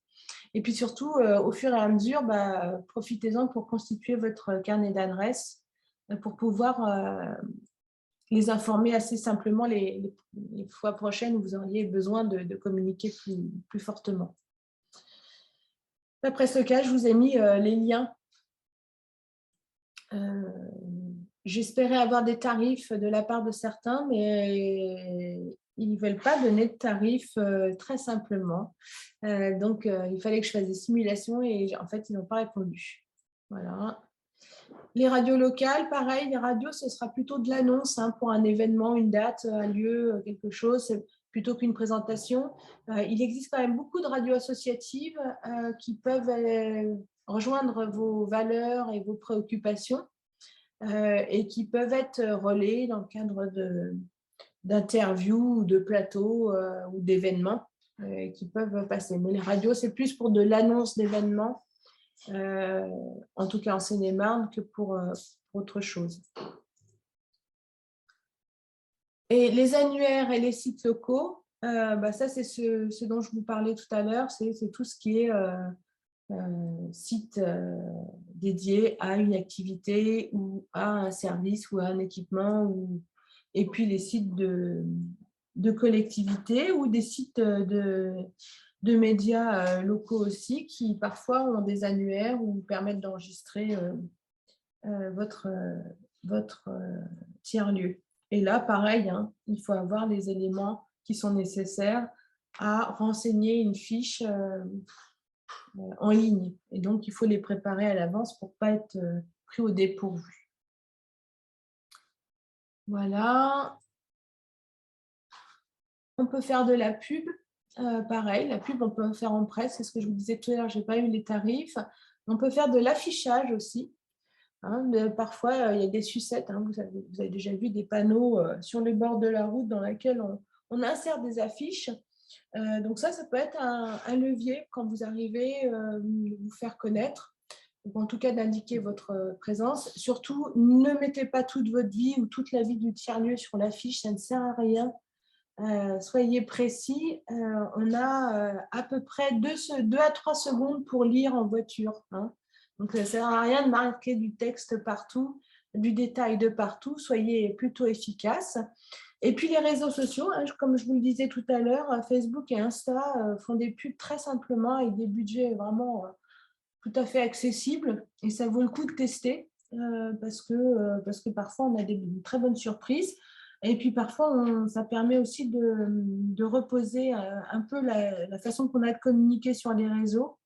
Et puis surtout, au fur et à mesure, profitez-en pour constituer votre carnet d'adresses pour pouvoir les informer assez simplement les fois prochaines où vous auriez besoin de communiquer plus fortement. La presse locale, je vous ai mis les liens. J'espérais avoir des tarifs de la part de certains, mais ils ne veulent pas donner de tarifs très simplement. Donc, il fallait que je fasse des simulations et en fait, ils n'ont pas répondu. Voilà. Les radios locales, pareil, les radios, ce sera plutôt de l'annonce pour un événement, une date, un lieu, quelque chose, plutôt qu'une présentation. Il existe quand même beaucoup de radios associatives qui peuvent rejoindre vos valeurs et vos préoccupations et qui peuvent être relayées dans le cadre d'interviews ou de plateaux ou d'événements qui peuvent passer. Mais les radios, c'est plus pour de l'annonce d'événements, en tout cas en Seine-et-Marne, que pour autre chose. Et les annuaires et les sites locaux, ça c'est ce dont je vous parlais tout à l'heure, c'est tout ce qui est site dédié à une activité ou à un service ou à un équipement, et puis les sites de collectivités ou des sites de médias locaux aussi qui parfois ont des annuaires ou permettent d'enregistrer votre tiers-lieu. Et là, pareil, hein, il faut avoir les éléments qui sont nécessaires à renseigner une fiche en ligne. Et donc, il faut les préparer à l'avance pour ne pas être pris au dépourvu. Voilà. On peut faire de la pub. Pareil, la pub, on peut faire en presse. C'est ce que je vous disais tout à l'heure, je n'ai pas eu les tarifs. On peut faire de l'affichage aussi. Hein, parfois, il y a des sucettes. Hein, vous avez déjà vu des panneaux sur les bords de la route dans lesquels on insère des affiches. Donc ça peut être un levier quand vous arrivez à vous faire connaître, ou en tout cas d'indiquer votre présence. Surtout, ne mettez pas toute votre vie ou toute la vie du tiers-lieu sur l'affiche, ça ne sert à rien. Soyez précis. On a à peu près 2 à 3 secondes pour lire en voiture. Hein. Donc, ça ne sert à rien de marquer du texte partout, du détail de partout. Soyez plutôt efficace. Et puis, les réseaux sociaux, hein, comme je vous le disais tout à l'heure, Facebook et Insta font des pubs très simplement avec des budgets vraiment tout à fait accessibles. Et ça vaut le coup de tester parce que parfois, on a des très bonnes surprises. Et puis, parfois, ça permet aussi de reposer un peu la façon qu'on a de communiquer sur les réseaux.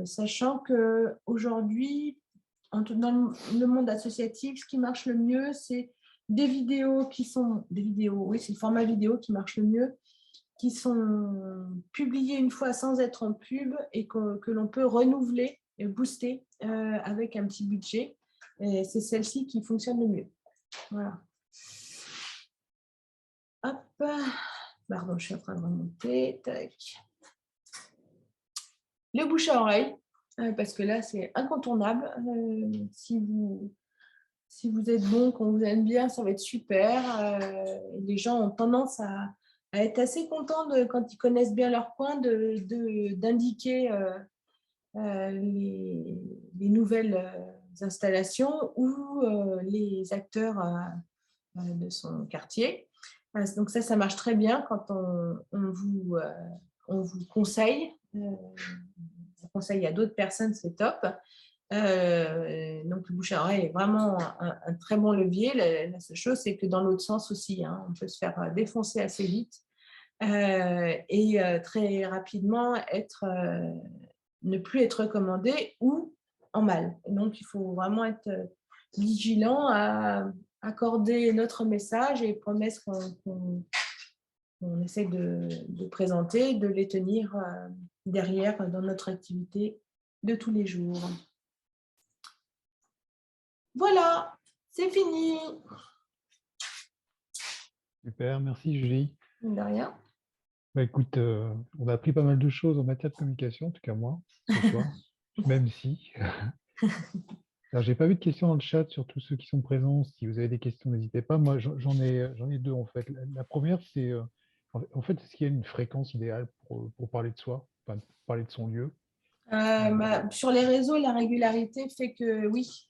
Sachant qu'aujourd'hui, dans le monde associatif, ce qui marche le mieux, c'est des vidéos qui sont des vidéos, oui, c'est le format vidéo qui marche le mieux, qui sont publiées une fois sans être en pub et que l'on peut renouveler et booster avec un petit budget. Et c'est celle-ci qui fonctionne le mieux. Voilà. Hop. Pardon, je suis en train de remonter. Tac. Le bouche à oreille, parce que là, c'est incontournable. Si vous êtes bon, qu'on vous aime bien, ça va être super. Les gens ont tendance à être assez contents quand ils connaissent bien leur coin d'indiquer les nouvelles installations ou les acteurs de son quartier. Donc ça marche très bien quand on vous conseille. On conseille à d'autres personnes, c'est top. Donc le bouche à oreille est vraiment un très bon levier. La seule chose, c'est que dans l'autre sens aussi, hein, on peut se faire défoncer assez vite et très rapidement ne plus être recommandé ou en mal. Donc il faut vraiment être vigilant à accorder notre message et promesses qu'on essaie de présenter, de les tenir derrière dans notre activité de tous les jours. Voilà, c'est fini. Super, merci Julie. De rien. Écoute, on a appris pas mal de choses en matière de communication, en tout cas moi, ce soir, même si. Alors, j'ai pas vu de questions dans le chat sur tous ceux qui sont présents. Si vous avez des questions, n'hésitez pas. Moi, j'en ai deux en fait. La première, c'est en fait, est-ce qu'il y a une fréquence idéale pour parler de soi, enfin, pour parler de son lieu? Sur les réseaux, la régularité fait que oui.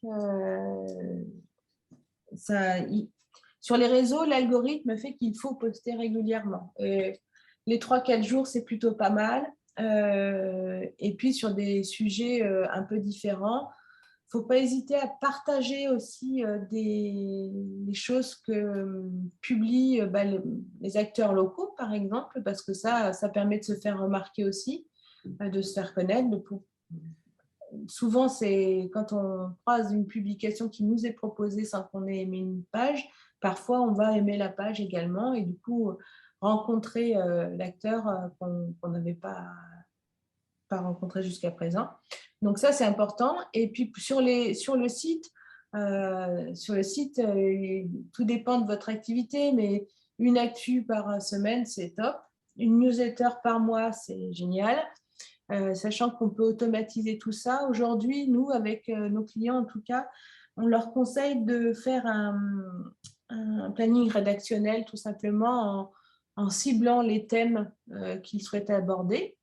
Sur les réseaux, l'algorithme fait qu'il faut poster régulièrement. Les 3-4 jours, c'est plutôt pas mal. Et puis, sur des sujets un peu différents, il ne faut pas hésiter à partager aussi des choses que publient les acteurs locaux, par exemple, parce que ça permet de se faire remarquer aussi, de se faire connaître. Souvent, c'est quand on croise une publication qui nous est proposée sans qu'on ait aimé une page, parfois on va aimer la page également et du coup rencontrer l'acteur qu'on n'avait pas rencontré jusqu'à présent. Donc ça, c'est important. Et puis sur le site, Sur le site, tout dépend de votre activité, mais une actu par semaine, c'est top. Une newsletter par mois, c'est génial. Sachant qu'on peut automatiser tout ça. Aujourd'hui, nous, avec nos clients, en tout cas, on leur conseille de faire un planning rédactionnel, tout simplement, en ciblant les thèmes qu'ils souhaitent aborder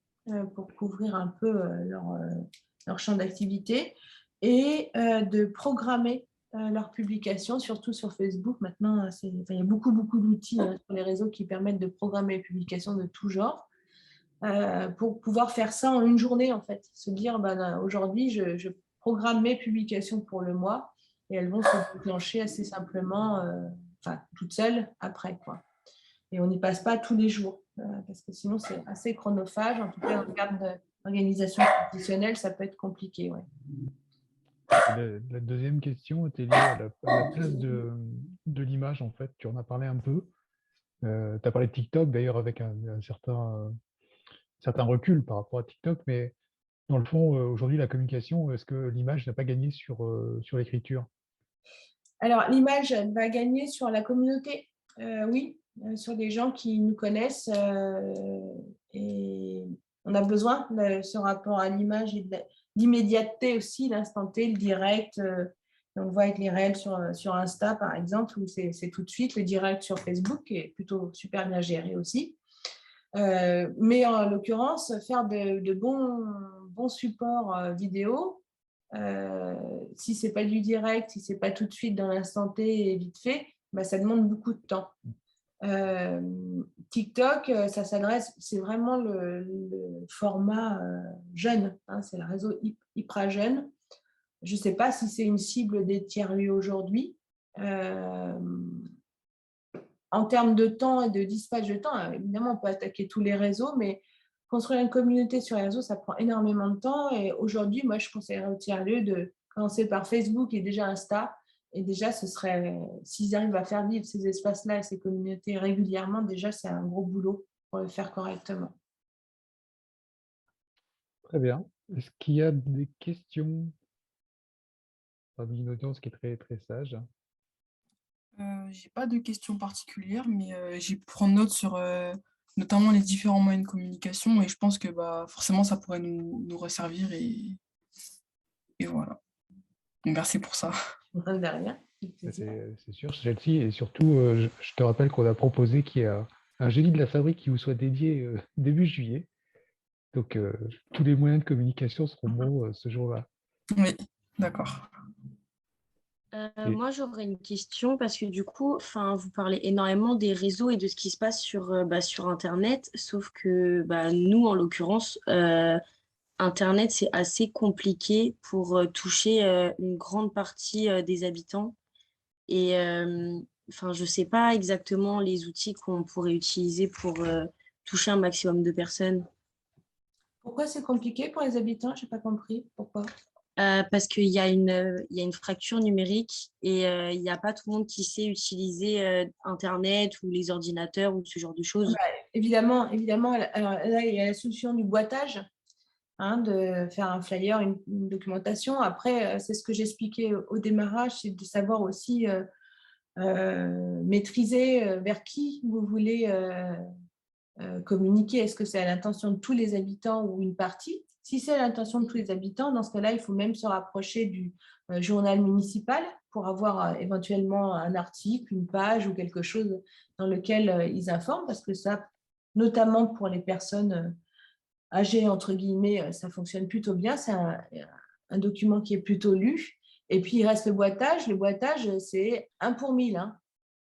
pour couvrir un peu leur champ d'activité et de programmer leurs publications, surtout sur Facebook. Maintenant, il y a beaucoup d'outils sur les réseaux qui permettent de programmer les publications de tout genre. Pour pouvoir faire ça en une journée, en fait. Se dire, aujourd'hui, je programme mes publications pour le mois et elles vont se déclencher assez simplement, toutes seules après, quoi. Et on n'y passe pas tous les jours parce que sinon, c'est assez chronophage. En tout cas, en termes d'organisation professionnelle, ça peut être compliqué, ouais. La deuxième question était liée à la place de l'image, en fait. Tu en as parlé un peu. Tu as parlé de TikTok, d'ailleurs, avec un certain recul par rapport à TikTok, mais dans le fond, aujourd'hui, la communication, est-ce que l'image n'a pas gagné sur l'écriture? Alors, l'image, elle va gagner sur la communauté, oui, sur des gens qui nous connaissent. Et on a besoin de ce rapport à l'image et d'immédiateté aussi, l'instant T, le direct. On voit avec les réels sur Insta, par exemple, où c'est tout de suite. Le direct sur Facebook est plutôt super bien géré aussi. Mais en l'occurrence, faire de bons supports vidéo, si ce n'est pas du direct, si ce n'est pas tout de suite dans l'instant T et vite fait, ça demande beaucoup de temps. TikTok, ça s'adresse, c'est vraiment le format jeune, hein, c'est le réseau hyper jeune. Je ne sais pas si c'est une cible des tiers-lieux aujourd'hui. En termes de temps et de dispatch de temps, évidemment, on peut attaquer tous les réseaux, mais construire une communauté sur les réseaux, ça prend énormément de temps. Et aujourd'hui, moi, je conseillerais aux tiers-lieux de commencer par Facebook et déjà Insta. Et déjà, ce serait, s'ils arrivent à faire vivre ces espaces-là et ces communautés régulièrement, déjà, c'est un gros boulot pour le faire correctement. Très bien. Est-ce qu'il y a des questions parmi une audience qui est très, très sage? J'ai pas de questions particulières, mais j'ai pu prendre note sur notamment les différents moyens de communication et je pense que forcément ça pourrait nous resservir et voilà. Donc, merci pour ça. De rien. C'est sûr, Chelsea, et surtout, je te rappelle qu'on a proposé qu'il y ait un génie de la fabrique qui vous soit dédié début juillet. Donc, tous les moyens de communication seront bons ce jour-là. Oui, d'accord. Moi, j'aurais une question parce que du coup, vous parlez énormément des réseaux et de ce qui se passe sur Internet, sauf que nous, en l'occurrence, Internet, c'est assez compliqué pour toucher une grande partie des habitants. Et je ne sais pas exactement les outils qu'on pourrait utiliser pour toucher un maximum de personnes. Pourquoi c'est compliqué pour les habitants? Je n'ai pas compris. Pourquoi? Parce qu'il y a une fracture numérique et il n'y a pas tout le monde qui sait utiliser Internet ou les ordinateurs ou ce genre de choses. Évidemment. Alors, là, il y a la solution du boitage, hein, de faire un flyer, une documentation. Après, c'est ce que j'expliquais au démarrage, c'est de savoir aussi maîtriser vers qui vous voulez communiquer. Est-ce que c'est à l'intention de tous les habitants ou une partie? Si c'est à l'intention de tous les habitants, dans ce cas-là, il faut même se rapprocher du journal municipal pour avoir éventuellement un article, une page ou quelque chose dans lequel ils informent, parce que ça, notamment pour les personnes âgées, entre guillemets, ça fonctionne plutôt bien. C'est un document qui est plutôt lu. Et puis, il reste le boitage. Le boitage, c'est 1 pour 1000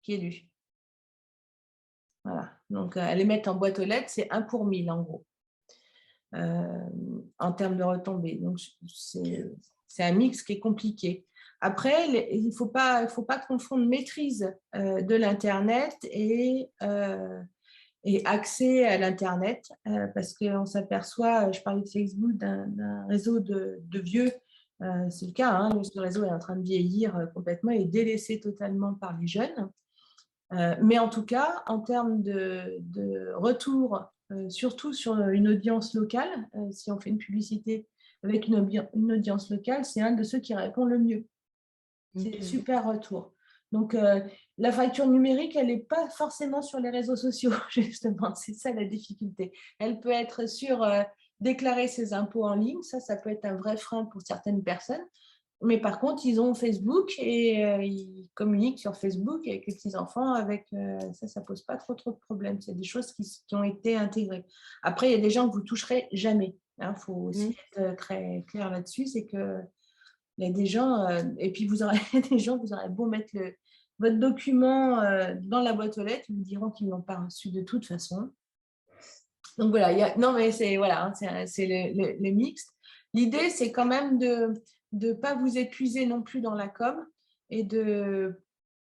qui est lu. Voilà. Donc, les mettre en boîte aux lettres, c'est 1 pour 1000 en gros, en termes de retombées. Donc, c'est un mix qui est compliqué. Après, il ne faut pas confondre maîtrise de l'Internet et accès à l'Internet, parce qu'on s'aperçoit, je parlais de Facebook, d'un réseau de vieux. C'est le cas, hein, ce réseau est en train de vieillir complètement et délaissé totalement par les jeunes. Mais en tout cas, en termes de retour, surtout sur une audience locale, si on fait une publicité avec une audience locale, c'est un de ceux qui répond le mieux. C'est des Ok. super retours. Donc, la fracture numérique, elle n'est pas forcément sur les réseaux sociaux, justement. C'est ça la difficulté. Elle peut être sur déclarer ses impôts en ligne. Ça peut être un vrai frein pour certaines personnes. Mais par contre, ils ont Facebook et ils communiquent sur Facebook avec les petits-enfants. Ça ne pose pas trop de problèmes. C'est des choses qui ont été intégrées. Après, il y a des gens que vous ne toucherez jamais. Il faut aussi être très clair là-dessus. C'est que il y a des gens, et puis vous aurez des gens, vous aurez beau mettre votre document dans la boîte aux lettres, ils vous diront qu'ils ne l'ont pas reçu de toute façon. Donc voilà, non mais c'est voilà, c'est le mixte. L'idée, c'est quand même de ne pas vous épuiser non plus dans la com et de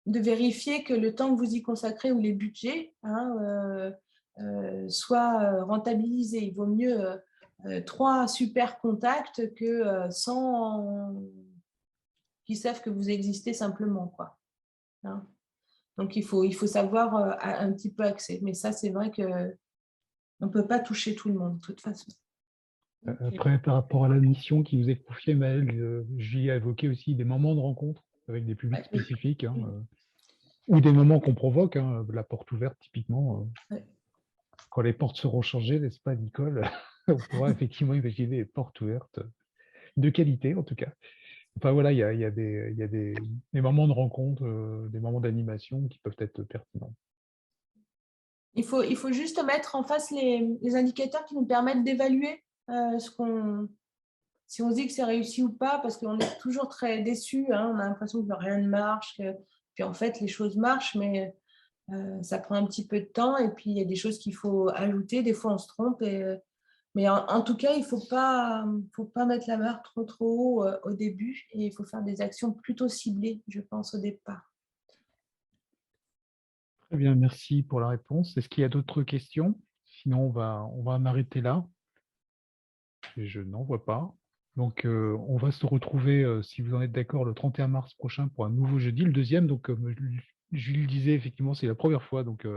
vérifier que le temps que vous y consacrez ou les budgets soient rentabilisés. Il vaut mieux 3 super contacts que 100 qui savent que vous existez simplement, quoi. Hein. Donc, il faut savoir un petit peu axer. Mais ça, c'est vrai qu'on ne peut pas toucher tout le monde, de toute façon. Après, par rapport à la mission qui vous est confiée, Maëlle, j'y ai évoqué aussi des moments de rencontre avec des publics Oui. spécifiques, ou des moments qu'on provoque, la porte ouverte typiquement. Ouais. Quand les portes seront changées, n'est-ce pas, Nicole? On pourra effectivement imaginer des portes ouvertes de qualité, en tout cas. Enfin voilà, il y a des moments de rencontre, des moments d'animation qui peuvent être pertinents. Il faut juste mettre en face les indicateurs qui nous permettent d'évaluer si on se dit que c'est réussi ou pas, parce qu'on est toujours très déçu. On a l'impression que rien ne marche, puis en fait, les choses marchent, mais ça prend un petit peu de temps. Et puis, il y a des choses qu'il faut ajouter. Des fois, on se trompe. Mais en tout cas, il ne faut pas mettre la barre trop haut au début. Et il faut faire des actions plutôt ciblées, je pense, au départ. Très bien, merci pour la réponse. Est-ce qu'il y a d'autres questions? Sinon, on va en arrêter là. Et je n'en vois pas. Donc, on va se retrouver, si vous en êtes d'accord, le 31 mars prochain pour un nouveau jeudi, le deuxième. Donc, comme Jules le disait, effectivement, c'est la première fois. Donc,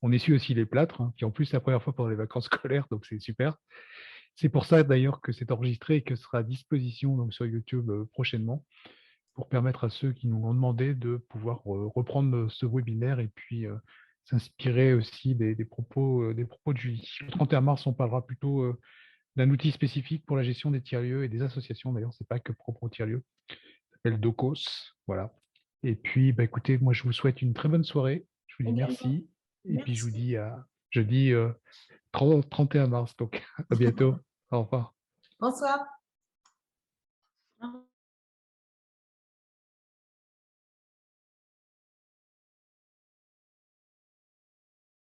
on essuie aussi les plâtres, qui en plus, c'est la première fois pendant les vacances scolaires. Donc, c'est super. C'est pour ça, d'ailleurs, que c'est enregistré et que ce sera à disposition donc, sur YouTube prochainement pour permettre à ceux qui nous l'ont demandé de pouvoir reprendre ce webinaire et puis s'inspirer aussi des propos de Julie. Le 31 mars, on parlera plutôt d'un outil spécifique pour la gestion des tiers-lieux et des associations. D'ailleurs, ce n'est pas que propre aux tiers-lieux. Ça s'appelle Docos. Voilà. Et puis, écoutez, moi, je vous souhaite une très bonne soirée. Je vous dis Également. merci. Et puis, je vous Merci. dis à jeudi 31 mars. Donc, à bientôt. Au revoir. Bonsoir.